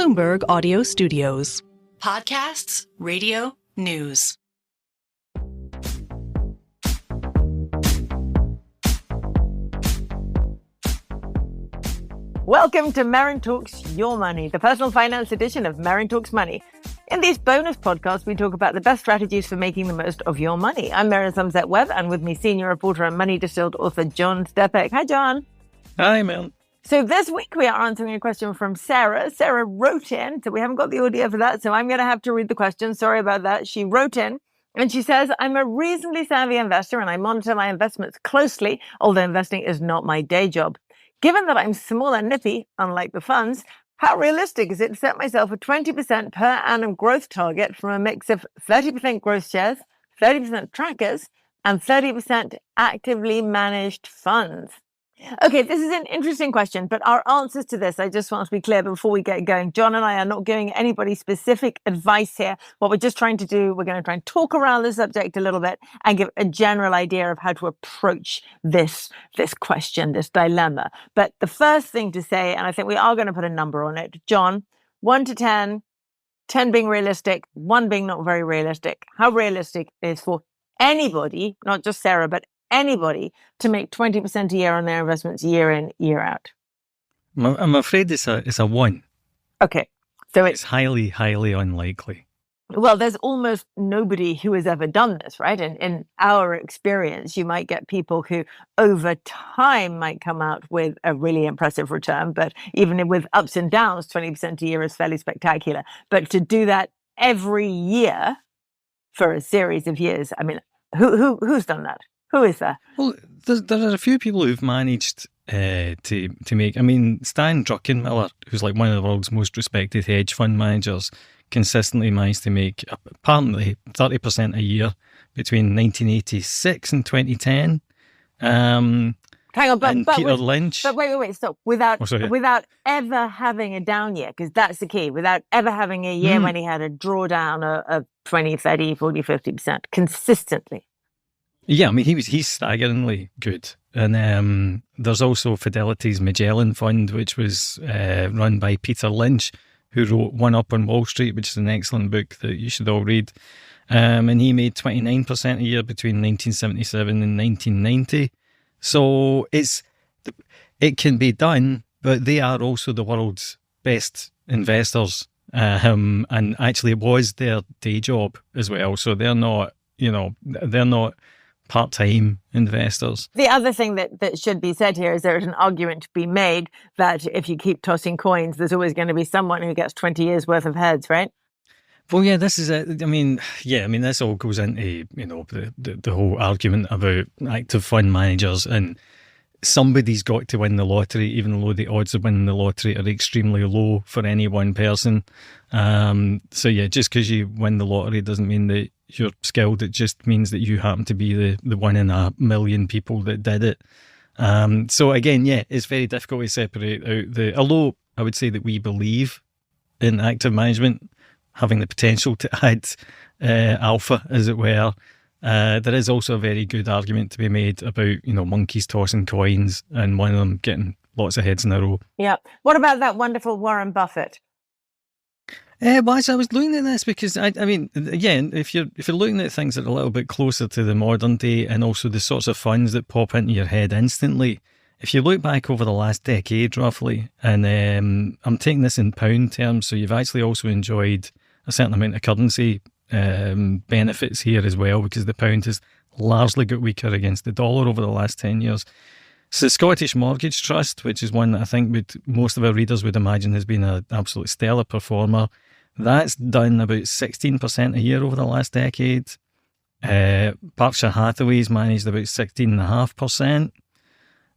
Bloomberg Audio Studios. Podcasts, radio, news. Welcome to Merryn Talks Your Money, the personal finance edition of Merryn Talks Money. In these bonus podcasts, we talk about the best strategies for making the most of your money. I'm Merryn Somerset Webb, and with me, senior reporter and money distilled author John Stepek. Hi, John. Hi, Mel. So this week we are answering a question from Sarah. Sarah wrote in, so we haven't got the audio for that, so I'm going to have to read the question. Sorry about that. She wrote in, and she says, I'm a reasonably savvy investor, and I monitor my investments closely, although investing is not my day job. Given that I'm small and nippy, unlike the funds, how realistic is it to set myself a 20% per annum growth target from a mix of 30% growth shares, 30% trackers, and 30% actively managed funds? Okay, this is an interesting question, but our answers to this, I just want to be clear before we get going. John and I are not giving anybody specific advice here. What we're just trying to do, we're going to try and talk around the subject a little bit and give a general idea of how to approach this question, this dilemma. But the first thing to say, and I think we are going to put a number on it, John, 1 to 10, 10 being realistic, 1 being not very realistic. How realistic is for anybody, not just Sarah, but anybody to make 20% a year on their investments year in, year out? I'm afraid it's a 1. Okay. So it's highly, highly unlikely. Well, there's almost nobody who has ever done this, right? And in our experience, you might get people who over time might come out with a really impressive return, but even with ups and downs, 20% a year is fairly spectacular. But to do that every year for a series of years, I mean, who's done that? Who is there? Well, there are a few people who've managed to make. I mean, Stan Druckenmiller, who's like one of the world's most respected hedge fund managers, consistently managed to make apparently 30% a year between 1986 and 2010. Hang on, but Peter Lynch. But wait, stop. Without ever having a down year, because that's the key. Without ever having a year when he had a drawdown of 20, 30, 40, 50% consistently. Yeah, I mean, he's staggeringly good. And there's also Fidelity's Magellan Fund, which was run by Peter Lynch, who wrote One Up on Wall Street, which is an excellent book that you should all read. And he made 29% a year between 1977 and 1990. So it can be done, but they are also the world's best investors. And actually it was their day job as well. So they're not, they're not part-time investors. The other thing that should be said here is there's an argument to be made that if you keep tossing coins, there's always going to be someone who gets 20 years worth of heads, right? Well, yeah, this is it. I mean, this all goes into, the whole argument about active fund managers, and somebody's got to win the lottery, even though the odds of winning the lottery are extremely low for any one person. So yeah, just because you win the lottery doesn't mean that you're skilled. It just means that you happen to be the 1 in a million people that did it. So again, yeah, it's very difficult to separate out although I would say that we believe in active management having the potential to add alpha, as it were. There is also a very good argument to be made about, monkeys tossing coins and one of them getting lots of heads in a row. Yeah. What about that wonderful Warren Buffett? Well, I was looking at this because, if you're looking at things that are a little bit closer to the modern day and also the sorts of funds that pop into your head instantly, if you look back over the last decade roughly, and I'm taking this in pound terms, so you've actually also enjoyed a certain amount of currency benefits here as well, because the pound has largely got weaker against the dollar over the last 10 years. So the Scottish Mortgage Trust, which is one that I think most of our readers would imagine has been an absolutely stellar performer, that's done about 16% a year over the last decade. Berkshire Hathway's managed about 16.5%.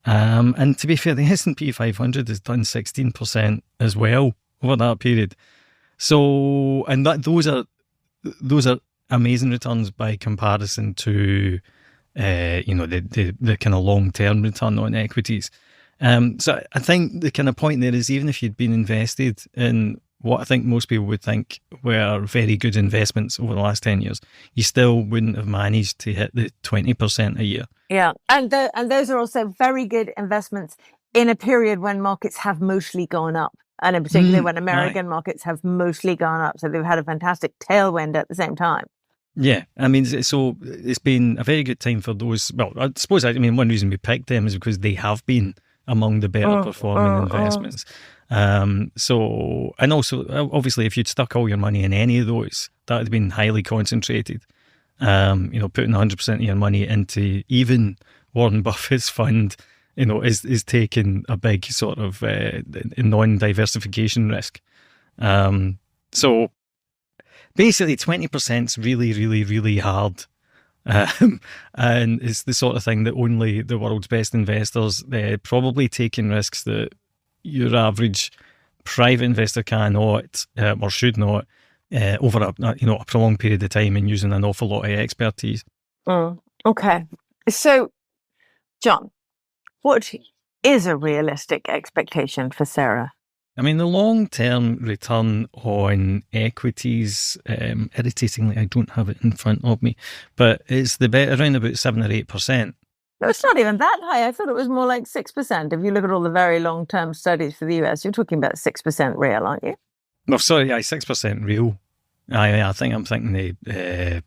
And to be fair, the S&P 500 has done 16% as well over that period. So, and those are amazing returns by comparison to, the kind of long-term return on equities. So I think the kind of point there is, even if you'd been invested in what I think most people would think were very good investments over the last 10 years, you still wouldn't have managed to hit the 20% a year. Yeah, and those are also very good investments in a period when markets have mostly gone up. And in particular, when American markets have mostly gone up. So they've had a fantastic tailwind at the same time. Yeah, I mean, so it's been a very good time for those. Well, I suppose, one reason we picked them is because they have been among the better performing investments. So, and also, obviously, if you'd stuck all your money in any of those, that would have been highly concentrated. Putting 100% of your money into even Warren Buffett's fund, is taking a big sort of non-diversification risk. So basically 20% is really, really, really hard. And it's the sort of thing that only the world's best investors, probably taking risks that your average private investor cannot or should not over a prolonged period of time and using an awful lot of expertise. Okay. So, John, what is a realistic expectation for Sarah? I mean, the long-term return on equities, irritatingly, I don't have it in front of me, but it's around about 7 or 8%. No, it's not even that high. I thought it was more like 6%. If you look at all the very long-term studies for the US, you're talking about 6% real, aren't you? No, sorry, 6% real. I think I'm thinking the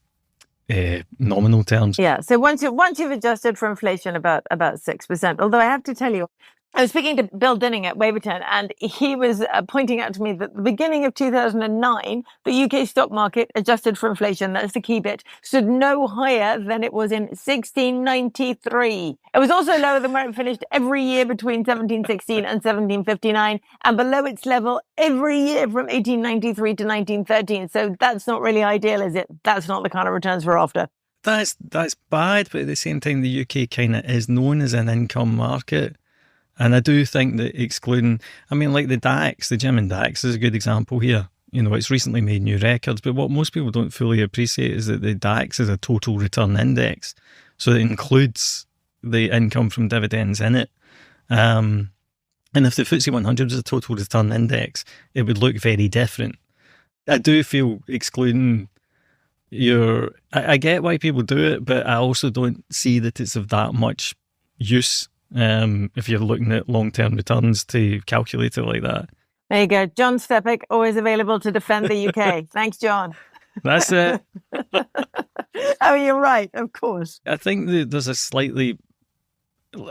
nominal terms. Yeah, so once you've adjusted for inflation, about 6%. Although I have to tell you, I was speaking to Bill Dinning at Waverton, and he was pointing out to me that at the beginning of 2009, the UK stock market, adjusted for inflation, that's the key bit, stood no higher than it was in 1693. It was also lower than where it finished every year between 1716 and 1759, and below its level every year from 1893 to 1913. So that's not really ideal, is it? That's not the kind of returns we're after. That's bad, but at the same time, the UK kind of is known as an income market. And I do think that excluding, like the DAX, the German DAX is a good example here. It's recently made new records, but what most people don't fully appreciate is that the DAX is a total return index. So it includes the income from dividends in it. And if the FTSE 100 is a total return index, it would look very different. I do feel excluding I get why people do it, but I also don't see that it's of that much use. If you're looking at long-term returns to calculate it like that. There you go. John Stepek, always available to defend the UK. Thanks, John. That's it. Oh, you're right, of course. I think that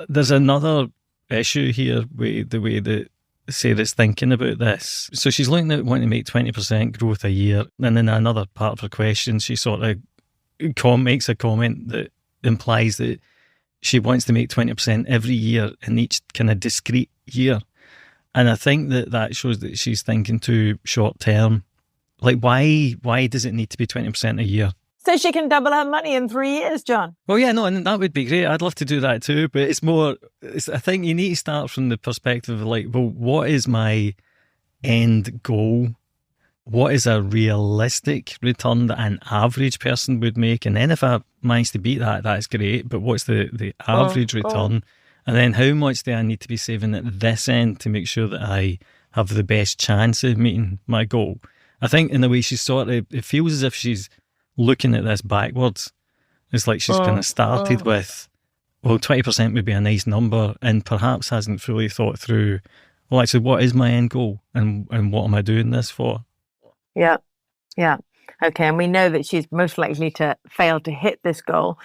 there's another issue here with the way that Sarah's thinking about this. So she's looking at wanting to make 20% growth a year, and then another part of her question, she sort of makes a comment that implies that she wants to make 20% every year in each kind of discrete year. And I think that shows that she's thinking too short term. Like, why does it need to be 20% a year? So she can double her money in 3 years, John. Well, yeah, no, and that would be great. I'd love to do that too. But I think you need to start from the perspective of like, well, what is my end goal? What is a realistic return that an average person would make? And then if I manage to beat that, that's great. But what's the average return? And then how much do I need to be saving at this end to make sure that I have the best chance of meeting my goal? I think in a way it feels as if she's looking at this backwards. It's like she's kind of started with, well, 20% would be a nice number, and perhaps hasn't fully thought through, well, actually, what is my end goal and what am I doing this for? Yeah. Okay, and we know that she's most likely to fail to hit this goal,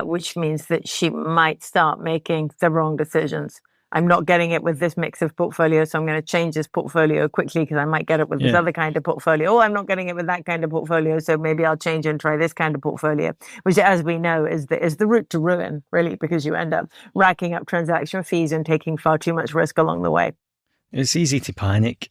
which means that she might start making the wrong decisions. I'm not getting it with this mix of portfolio, so I'm going to change this portfolio quickly because I might get it with this other kind of portfolio. Oh, I'm not getting it with that kind of portfolio, so maybe I'll change and try this kind of portfolio, which, as we know, is the route to ruin, really, because you end up racking up transaction fees and taking far too much risk along the way. It's easy to panic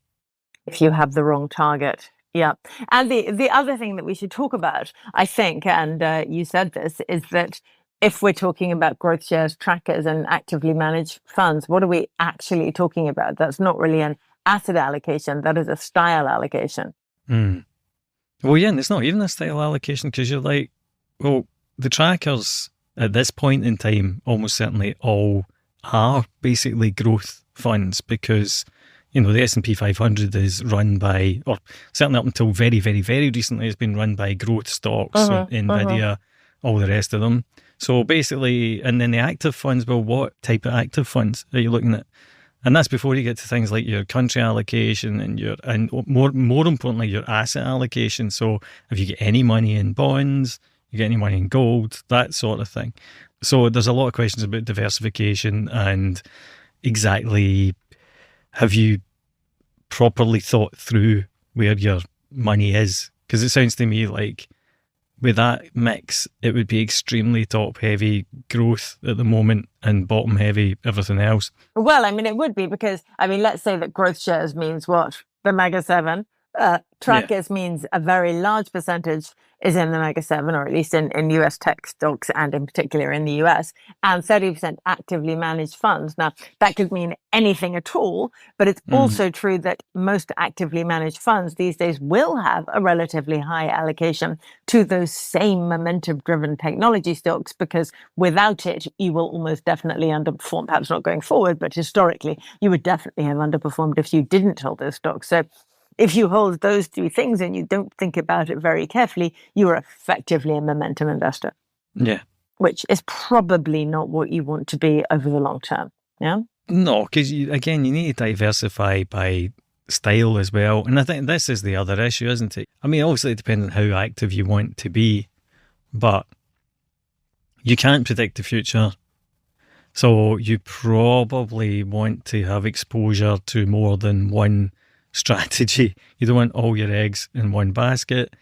if you have the wrong target. Yeah. And the other thing that we should talk about, I think, and you said this, is that if we're talking about growth shares, trackers, and actively managed funds, what are we actually talking about? That's not really an asset allocation. That is a style allocation. Well, yeah, and it's not even a style allocation because you're like, well, the trackers at this point in time almost certainly all are basically growth funds because the S&P 500 is run by, or certainly up until very, very, very recently, has been run by growth stocks, so NVIDIA, all the rest of them. So basically, and then the active funds, well, what type of active funds are you looking at? And that's before you get to things like your country allocation and more importantly, your asset allocation. So if you get any money in bonds, you get any money in gold, that sort of thing. So there's a lot of questions about diversification and exactly, have you properly thought through where your money is? Because it sounds to me like with that mix, it would be extremely top-heavy growth at the moment and bottom-heavy everything else. Well, I mean, it would be because, I mean, let's say that growth shares means what? The Mega 7. Trackers means a very large percentage is in the Mega 7, or at least in US tech stocks, and in particular in the US, and 30% actively managed funds. Now, that could mean anything at all, but it's also true that most actively managed funds these days will have a relatively high allocation to those same momentum-driven technology stocks, because without it, you will almost definitely underperform, perhaps not going forward, but historically, you would definitely have underperformed if you didn't hold those stocks. So if you hold those two things and you don't think about it very carefully, you are effectively a momentum investor. Yeah. Which is probably not what you want to be over the long term. Yeah? No, because again, you need to diversify by style as well. And I think this is the other issue, isn't it? I mean, obviously it depends on how active you want to be, but you can't predict the future. So you probably want to have exposure to more than one strategy. You don't want all your eggs in one basket.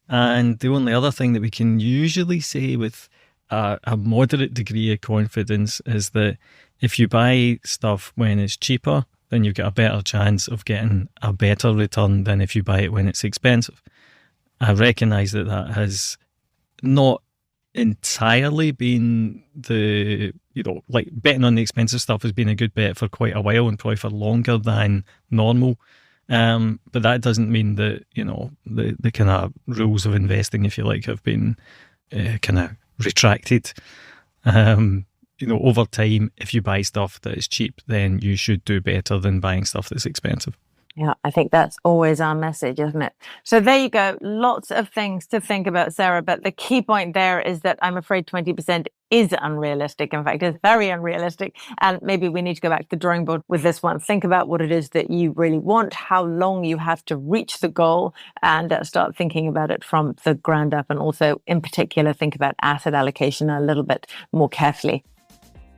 And the only other thing that we can usually say with a moderate degree of confidence is that if you buy stuff when it's cheaper, then you've got a better chance of getting a better return than if you buy it when it's expensive. I recognise that has not entirely been like betting on the expensive stuff has been a good bet for quite a while and probably for longer than normal. But that doesn't mean that, the kind of rules of investing, if you like, have been kind of retracted. Over time, if you buy stuff that is cheap, then you should do better than buying stuff that's expensive. Yeah, I think that's always our message, isn't it? So there you go. Lots of things to think about, Sarah. But the key point there is that I'm afraid 20% is unrealistic. In fact, it's very unrealistic. And maybe we need to go back to the drawing board with this one. Think about what it is that you really want, how long you have to reach the goal, and start thinking about it from the ground up. And also, in particular, think about asset allocation a little bit more carefully.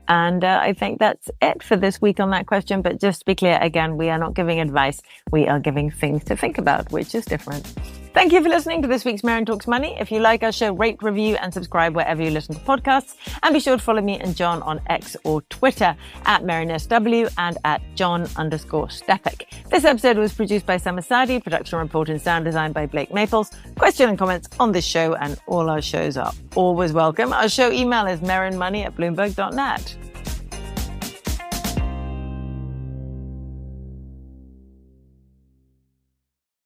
And I think that's it for this week on that question. But just to be clear, again, we are not giving advice. We are giving things to think about, which is different. Thank you for listening to this week's Merryn Talks Money. If you like our show, rate, review, and subscribe wherever you listen to podcasts. And be sure to follow me and John on X or Twitter at MerrynSW and at John_Stepek. This episode was produced by Summer Sadi, production report and sound design by Blake Maples. Question and comments on this show and all our shows are always welcome. Our show email is merrynmoney@bloomberg.net.